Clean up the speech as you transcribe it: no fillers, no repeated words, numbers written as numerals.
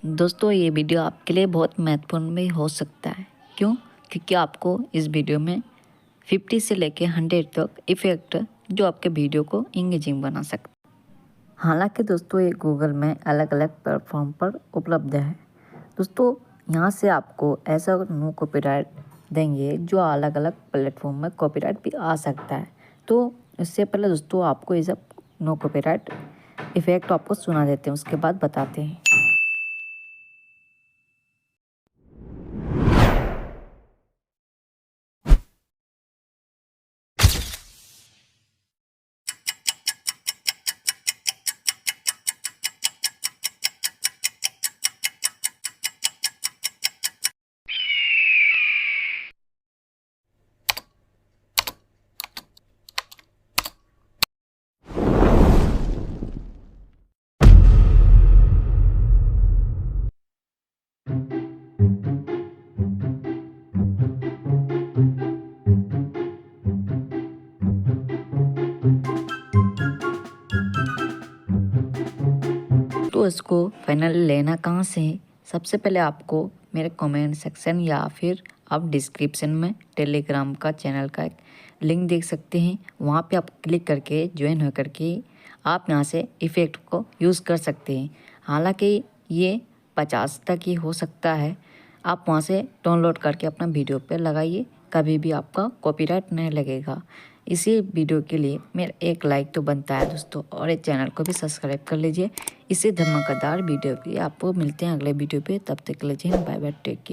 दोस्तों ये वीडियो आपके लिए बहुत महत्वपूर्ण भी हो सकता है। क्यों? क्योंकि आपको इस वीडियो में 50 से लेके 100 तक इफ़ेक्ट जो आपके वीडियो को इंगेजिंग बना सकते हैं। हालांकि दोस्तों ये गूगल में अलग अलग प्लेटफॉर्म पर उपलब्ध है। दोस्तों यहाँ से आपको ऐसा नो कॉपीराइट देंगे जो अलग अलग प्लेटफॉर्म में कॉपीराइट भी आ सकता है। तो इससे पहले दोस्तों आपको ये सब नो कॉपीराइट इफ़ेक्ट आपको सुना देते हैं, उसके बाद बताते हैं। तो इसको फाइनली लेना कहाँ से है? सबसे पहले आपको मेरे कमेंट सेक्शन या फिर आप डिस्क्रिप्शन में टेलीग्राम का चैनल का एक लिंक देख सकते हैं। वहाँ पे आप क्लिक करके ज्वाइन हो करके आप यहाँ से इफ़ेक्ट को यूज़ कर सकते हैं। हालांकि ये 50 तक ही हो सकता है। आप वहाँ से डाउनलोड करके अपना वीडियो पे लगाइए, कभी भी आपका कॉपीराइट नहीं लगेगा। इसी वीडियो के लिए मेरा एक लाइक तो बनता है दोस्तों, और इस चैनल को भी सब्सक्राइब कर लीजिए। इसी धमाकेदार वीडियो की आपको मिलते हैं अगले वीडियो पे। तब तक के लिए बाय बाय, टेक केयर।